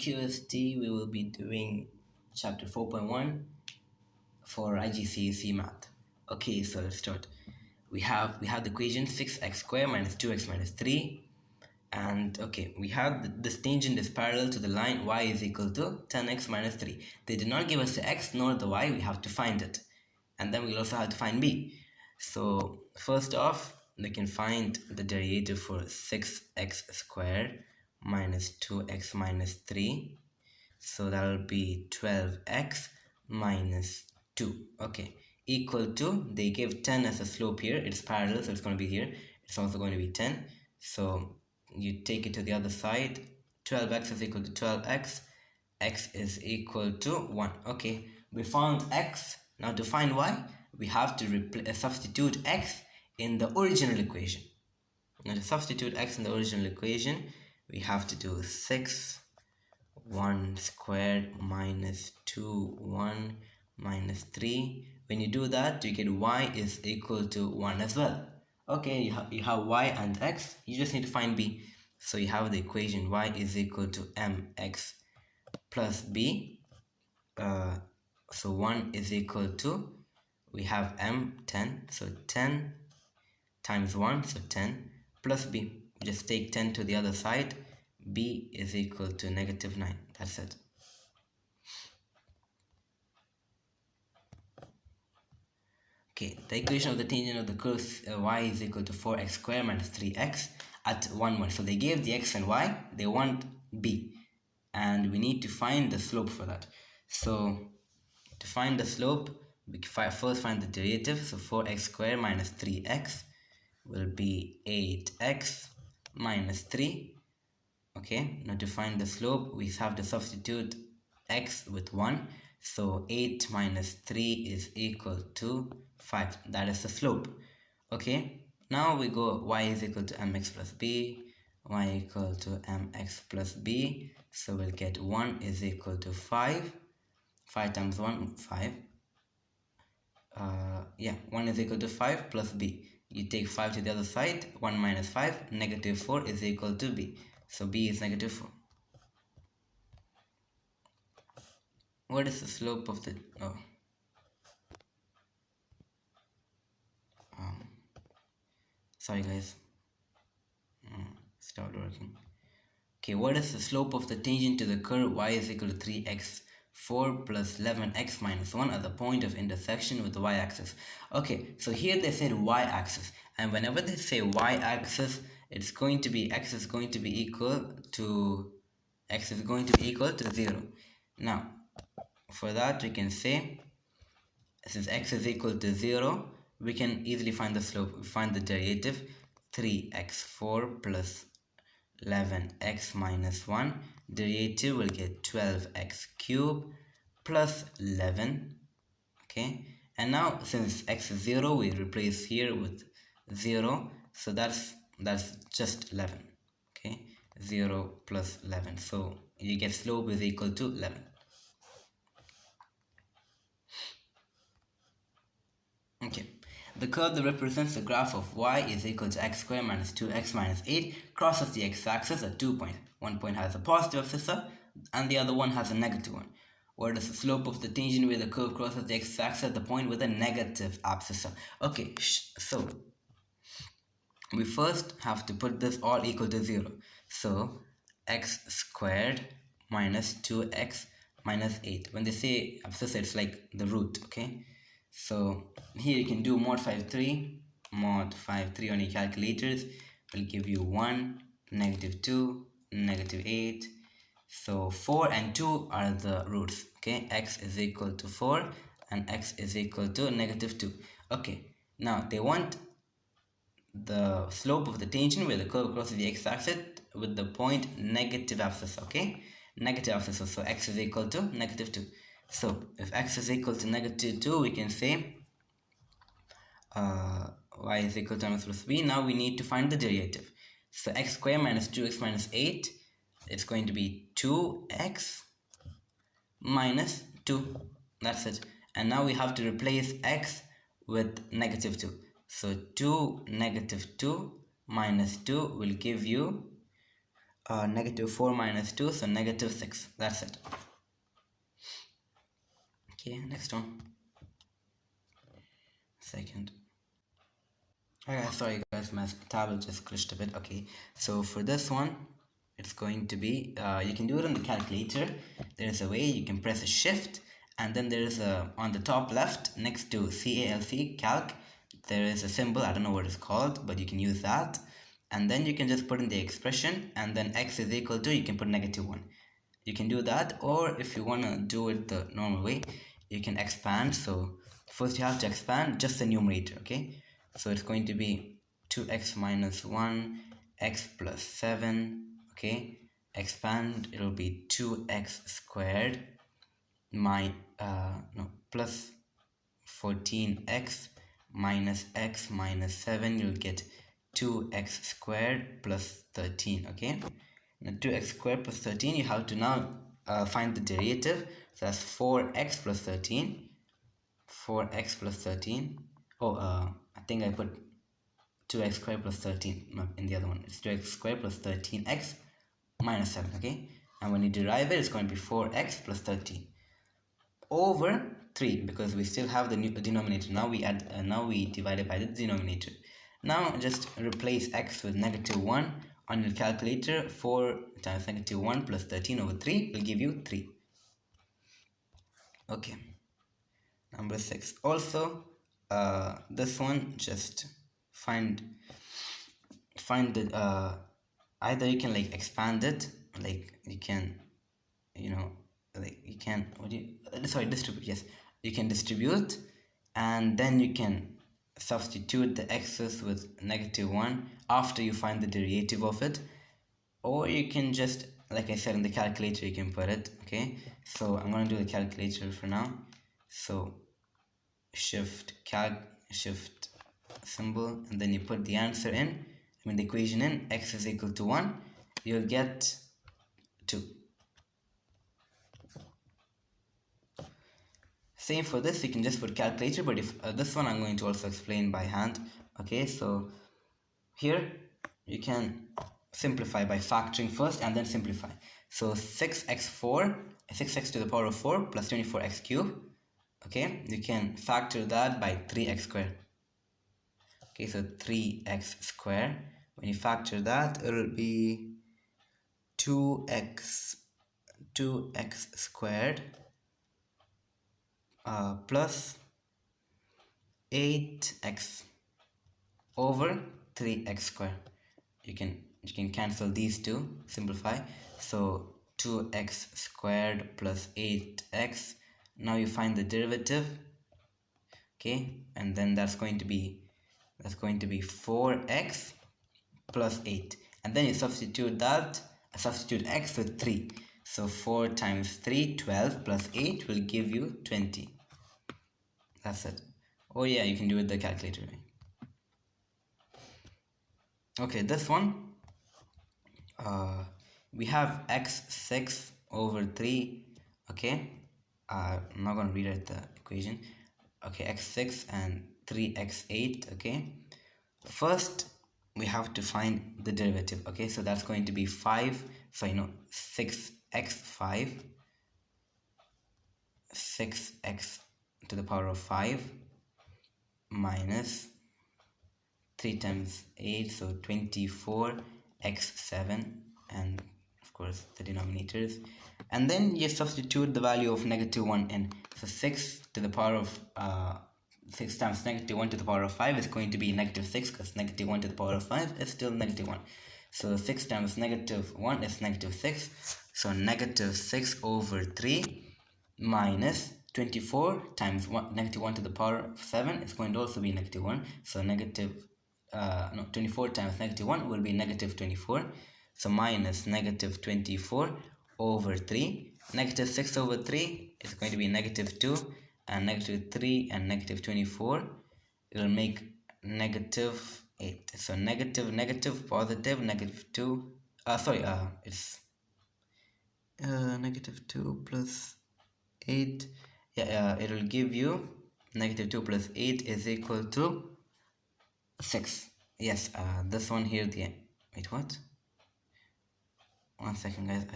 QST, we will be doing chapter 4.1 for IGCSE math. Okay, so let's start. We have the equation 6x squared minus 2x minus 3, and okay, we have this tangent is parallel to the line y is equal to 10x minus 3. They did not give us the x nor the y, we have to find it, and then we'll also have to find b. So first off, we can find the derivative for 6x squared minus 2x minus 3. So that will be 12x minus 2. Okay, equal to, they give 10 as a slope here. It's parallel, so it's going to be here. It's also going to be 10. So you take it to the other side. 12x is equal to 12x. X is equal to 1. Okay, we found x. Now to find y, we have to substitute x in the original equation. Now to substitute x in the original equation, we have to do 6 1 squared minus 2 1 minus 3. When you do that, you get y is equal to 1 as well. Okay, you have y and x. You just need to find b. So you have the equation y is equal to mx plus b. So 1 is equal to, we have m 10, so 10 times 1, so 10 plus b. Just take 10 to the other side. B is equal to negative 9. That's it. Okay, the equation of the tangent of the curve y is equal to 4x squared minus 3x at 1 1. So they gave the x and y, they want b, and we need to find the slope for that. So to find the slope, we first find the derivative. So 4x squared minus 3x will be 8x minus 3. Okay, now to find the slope, we have to substitute x with 1. So 8 minus 3 is equal to 5. That is the slope. Okay, now we go y is equal to mx plus b, y equal to mx plus b. So we'll get 1 is equal to 5. 5 times 1, 5. 1 is equal to 5 plus b. You take 5 to the other side. 1 minus 5, negative 4 is equal to b. So b is negative 4. What is the slope of the... sorry guys. Stopped working. Okay, what is the slope of the tangent to the curve y is equal to 3x 4 plus 11x minus 1 at the point of intersection with the y-axis? Okay, so here they said y-axis, and whenever they say y-axis, it's going to be x is going to be equal to 0. Now for that, we can say, since x is equal to 0, we can easily find the slope. We find the derivative, 3x4 plus 11x minus 1. Derivative will get 12x cubed plus 11. Okay, and now since x is 0, we replace here with 0. So that's just 11. Okay, 0 plus 11. So you get slope is equal to 11. Okay, the curve that represents the graph of y is equal to x squared minus 2x minus 8 crosses the x-axis at 2 points. One point has a positive abscissa and the other one has a negative one. What is the slope of the tangent where the curve crosses the x-axis at the point with a negative abscissa? Okay, so we first have to put this all equal to 0. So x squared minus 2x minus 8. When they say abscissa, it's like the root. Okay, so here you can do mod 5 3 on your calculators. Will give you 1, negative 2, negative 8. So 4 and 2 are the roots. Okay, x is equal to 4 and x is equal to negative 2. Okay, now they want the slope of the tangent where the curve crosses the x-axis with the point negative abscissa. Okay, negative abscissa, so x is equal to negative 2. So if x is equal to negative 2, we can say y is equal to mx plus b. Now we need to find the derivative. So x squared minus 2x minus 8, it's going to be 2x minus 2. That's it. And now we have to replace x with negative 2. So 2 negative 2 minus 2 will give you negative 4 minus 2, so negative 6. That's it. Okay, next one. Second. Okay, sorry guys, my tablet just glitched a bit. Okay, so for this one, it's going to be, you can do it on the calculator. There's a way you can press a shift, and then there's a, on the top left next to CALC, calc, there is a symbol, I don't know what it's called, but you can use that. And then you can just put in the expression, and then x is equal to, you can put negative 1. You can do that, or if you want to do it the normal way, you can expand. So first you have to expand just the numerator, okay? So it's going to be 2x minus 1, x plus 7, okay? Expand, it'll be 2x squared plus 14x minus x minus 7, you'll get 2x squared plus 13, okay? Now 2x squared plus 13, you have to now find the derivative. So that's 4x plus 13. 4x plus 13. I think I put 2x squared plus 13 in the other one. It's 2x squared plus 13x minus 7, okay? And when you derive it, it's going to be 4x plus 13 over 3, because we still have the denominator. Now we divide it by the denominator. Now just replace x with negative 1 on your calculator. 4 times negative 1 plus 13 over 3 will give you 3. Okay, number 6. Also, this one, just find the either you can like expand it, like you can, like you can, distribute. Yes, you can distribute, and then you can substitute the x's with negative 1 after you find the derivative of it, or you can just, like I said, in the calculator you can put it. Okay, so I'm going to do the calculator for now. So shift symbol, and then you put the answer in, the equation in, x is equal to 1, you'll get 2. Same for this, you can just put calculator, but if this one I'm going to also explain by hand. Okay, so here you can simplify by factoring first and then simplify. So 6x to the power of 4 plus 24x cubed. Okay, you can factor that by 3x squared. Okay, so 3x squared. When you factor that, it'll be 2x squared plus 8x over 3x squared. You can cancel these two, simplify. So 2x squared plus 8x. Now you find the derivative. Okay, and then that's going to be 4x plus 8, and then you substitute x with 3. So 4 times 3, 12, plus 8 will give you 20. That's it. Oh yeah, you can do it the calculator way. Okay, this one, we have x6 over 3. Okay, I'm not going to rewrite the equation. Okay, x6 and 3x8. Okay, first we have to find the derivative. Okay, so that's going to be 6x5, 6x to the power of 5 minus 3 times 8, so 24x7, and of course the denominators, and then you substitute the value of negative 1 in. So 6 to the power of 6 times negative 1 to the power of 5 is going to be negative 6, because negative 1 to the power of 5 is still negative 1. So 6 times negative 1 is negative 6. So negative 6 over 3 minus 24 times negative 1 to the power of 7 is going to also be negative 1. So 24 times negative 1 will be negative 24. So minus negative 24 over 3. Negative 6 over 3 is going to be negative 2, and negative 3 and negative 24, it will make negative 8. So negative, positive, negative 2, it's negative 2 plus 8. It will give you negative 2 plus 8 is equal to 6. Yes, this one here, wait, what? 1 second guys,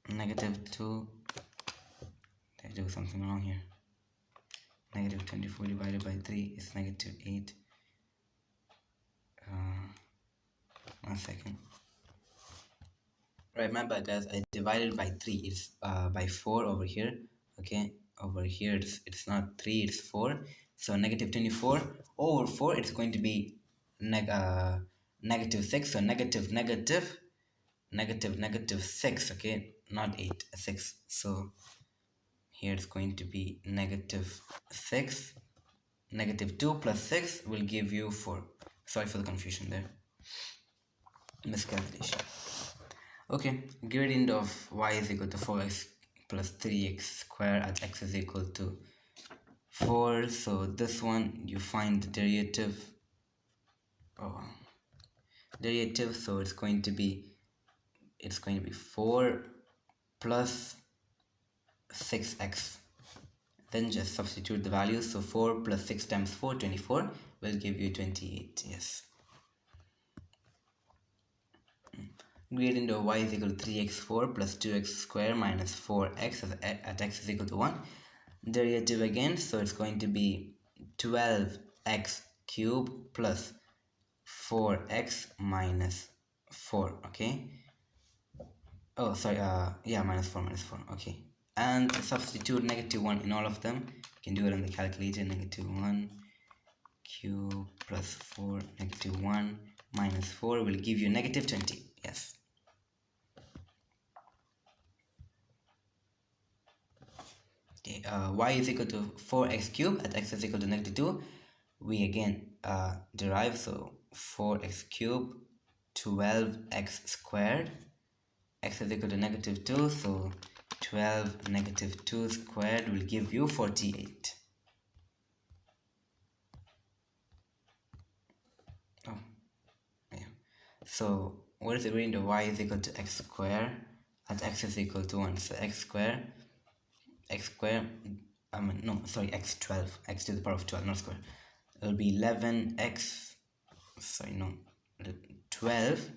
negative 2, did I do something wrong here? Negative 24 divided by 3 is negative 8. 1 second. Right, my bad guys, I divided by 3, it's by 4 over here, okay? Over here it's not 3, it's 4. So negative 24 over 4, it's going to be negative 6. So negative 6, okay? Not 8, 6. So here it's going to be negative 6. Negative 2 plus 6 will give you 4. Sorry for the confusion there. Miscalculation. Okay, gradient of y is equal to 4x plus 3x squared at x is equal to 4. So this one you find the derivative. So it's going to be 4 plus 6x. Then just substitute the values. So 4 plus 6 times 4, 24 will give you 28. Yes. Gradient of y is equal to 3x4 plus 2x squared minus 4x at x is equal to 1. Derivative again, so it's going to be 12x cubed plus 4x minus 4, okay? Oh, sorry, minus 4, okay. And substitute negative 1 in all of them. You can do it on the calculator. Negative 1 cube plus 4, negative 1 minus 4 will give you negative 20. Yes. Okay, y is equal to 4x cubed at x is equal to negative 2. We again derive, so 4x cubed, 12x squared, x is equal to negative 2, so 12 negative 2 squared will give you 48. Oh, yeah. So what is the gradient of y is equal to x squared at x is equal to 1? So x squared, x12, x to the power of 12, not square. It will be 12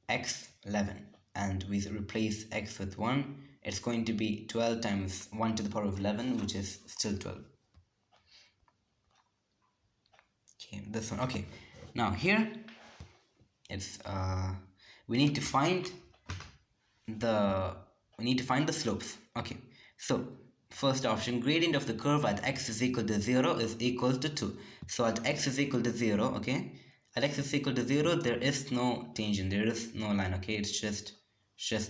x 11, and we replace x with 1. It's going to be 12 times 1 to the power of 11, which is still 12. Okay, this one. Okay, now here it's we need to find the slopes. Okay, so first option, gradient of the curve at x is equal to 0 is equal to 2. So at x is equal to 0, okay, at x is equal to 0, there is no tangent, there is no line, okay, it's just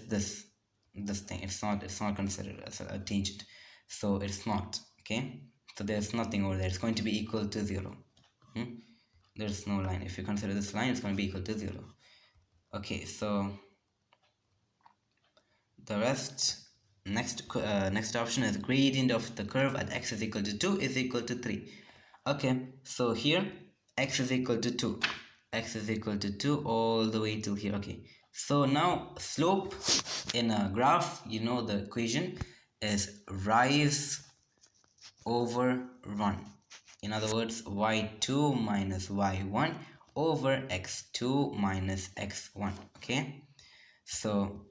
this thing. It's not considered as a tangent, so it's not, okay, so there's nothing over there. It's going to be equal to 0. There's no line. If you consider this line, it's going to be equal to 0. Okay, so the rest, next option is gradient of the curve at x is equal to 2 is equal to 3. Okay, so here x is equal to 2, x is equal to 2 all the way till here. Okay, so now slope in a graph, you know the equation is rise over run. In other words, y2 minus y1 over x2 minus x1. Okay, so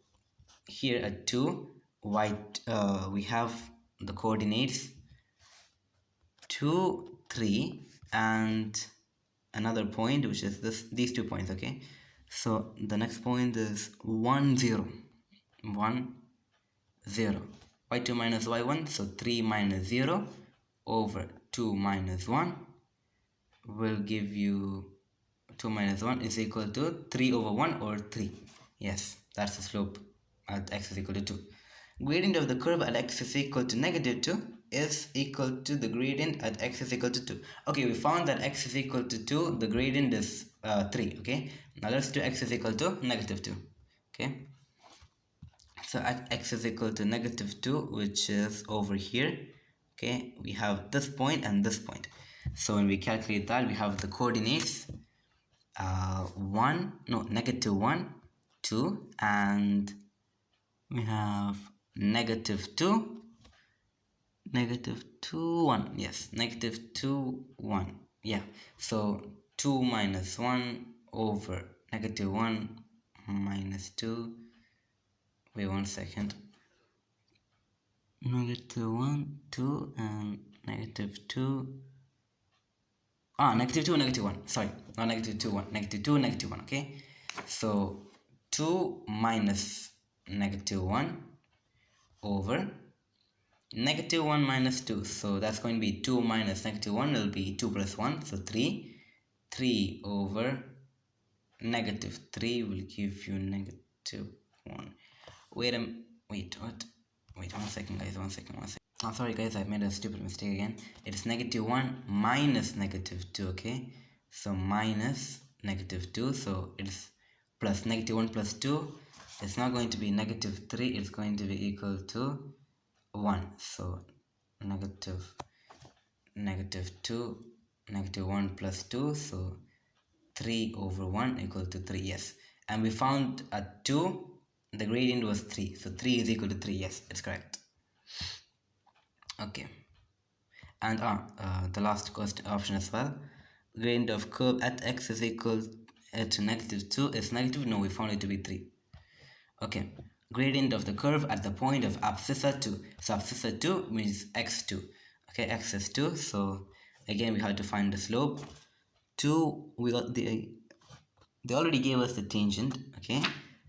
here at 2, we have the coordinates 2, 3, and another point, which is these 2 points. Okay, so the next point is 1, 0, 1, 0. y2 minus y1, so 3 minus 0 over 2 minus 1 will give you 2 minus 1 is equal to 3 over 1 or 3. Yes, that's the slope at x is equal to 2. Gradient of the curve at x is equal to negative 2 is equal to the gradient at x is equal to 2. Okay, we found that x is equal to 2, the gradient is 3. Okay, now let's do x is equal to negative 2. Okay, so at x is equal to negative 2, which is over here, okay, we have this point and this point. So when we calculate that, we have the coordinates negative 1, 2, and we have negative 2, 1. Yes, negative 2, 1. Yeah, so 2 minus 1 over negative 1 minus 2 Wait 1 second. -1, 2, and -2. -2, -1. Sorry, not -2, 1. -2, -1. Okay. So 2 minus -1 over -1 minus 2. So that's going to be 2 minus -1 will be 2 plus 1. So 3. 3 over -3 will give you -1. Wait, what? Wait 1 second, guys. 1 second, 1 second. Oh, sorry guys, I made a stupid mistake again. It is -1 minus -2, okay? So minus -2, so it's plus -1 plus 2. It's not going to be -3, it's going to be equal to 1. So negative 2, -1 plus 2, so 3 over 1 equal to 3, yes. And we found at 2, the gradient was 3. So 3 is equal to 3, yes, it's correct. Okay. And the last option as well. Gradient of curve at x is equal to -2 is negative. No, we found it to be 3. Okay. Gradient of the curve at the point of abscissa 2. So abscissa 2 means x2. Okay, x is 2. So again, we have to find the slope. 2, we got they already gave us the tangent. Okay,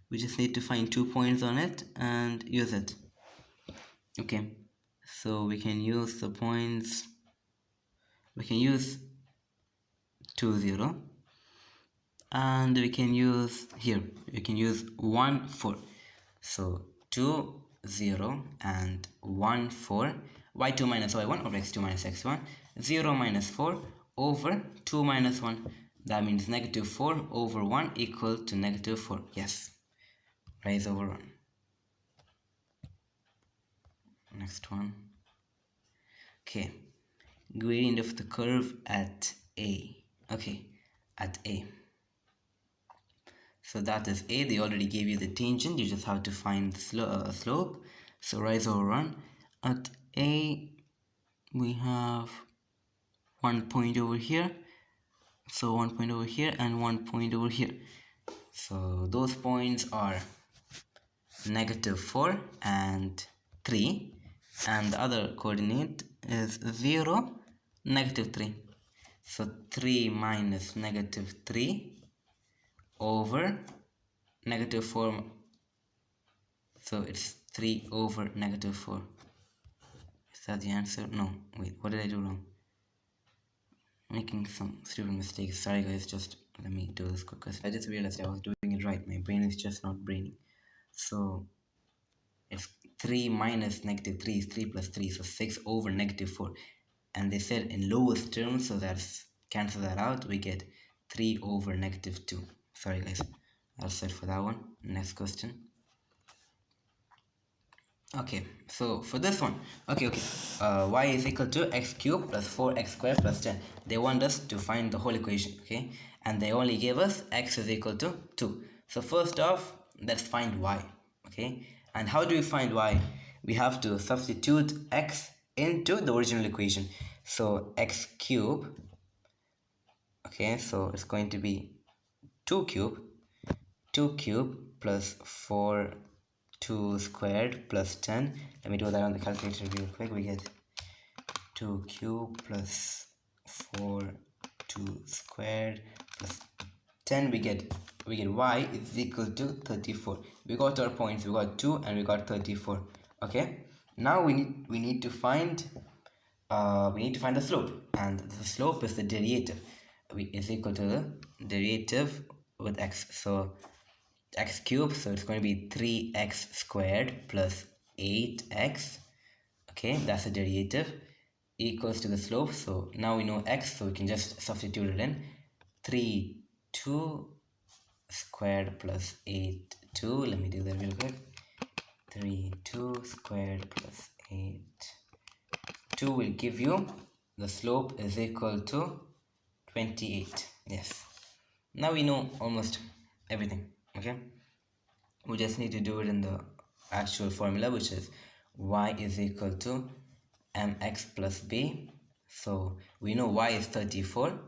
we just need to find 2 points on it and use it. Okay, so we can use the points. We can use 2, 0, and we can use here, we can use 1, 4. So 2, 0 and 1, 4. y2 minus y1 over x2 minus x1. 0 minus 4 over 2 minus 1. That means -4 over 1 equal to -4. Yes, raise over 1. Next one. Okay, gradient of the curve at A. Okay, at A. So that is A. They already gave you the tangent. You just have to find the slope. So rise over 1. At A, we have 1 point over here. So 1 point over here and 1 point over here. So those points are -4 and 3. And the other coordinate is 0, -3. So 3 minus -3 over -4. So it's 3 over -4. Is that the answer? No, wait, what did I do wrong? Making some stupid mistakes. Sorry guys, just let me do this quick because I just realized I was doing it right. My brain is just not braining. So it's 3 minus -3 is 3 plus 3, so 6 over -4. And they said in lowest terms, so that's cancel that out. We get 3 over -2. Sorry guys, I'll set for that one. Next question. Okay, so for this one, okay, y is equal to x cubed plus 4x squared plus 10. They want us to find the whole equation, okay? And they only gave us x is equal to 2. So first off, let's find y, okay? And how do we find y? We have to substitute x into the original equation. So x cubed, okay, so it's going to be 2 cubed plus 4 2 squared plus 10. Let me do that on the calculator real quick. We get 2 cubed plus 4 2 squared plus 10. We get y is equal to 34. We got our points. We got 2 and we got 34. Okay. Now we need to find the slope, and the slope is the derivative. Is equal to the derivative with x. So x cubed, so it's going to be 3x squared plus 8x, okay, that's the derivative, equals to the slope. So now we know x, so we can just substitute it in. 2 squared plus 2. Let me do that real quick. 2 squared plus 2 will give you the slope is equal to 28. Yes, now we know almost everything. Okay, we just need to do it in the actual formula, which is y is equal to mx plus b. So we know y is 34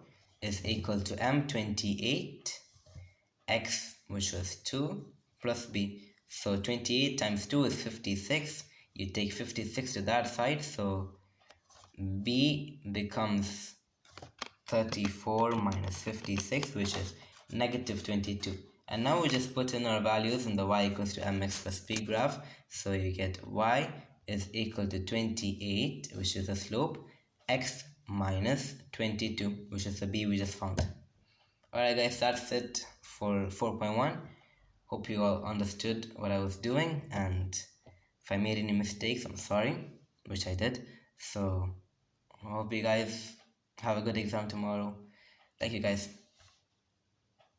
is equal to m 28, x which was 2 plus b. So 28 times 2 is 56. You take 56 to that side, so b becomes 34 minus 56, which is negative 22. And now we just put in our values in the y equals to mx plus b graph. So you get y is equal to 28, which is the slope, x minus 22, which is the b we just found. Alright guys, that's it for 4.1. Hope you all understood what I was doing, and if I made any mistakes, I'm sorry, which I did. So I hope you guys have a good exam tomorrow. Thank you guys.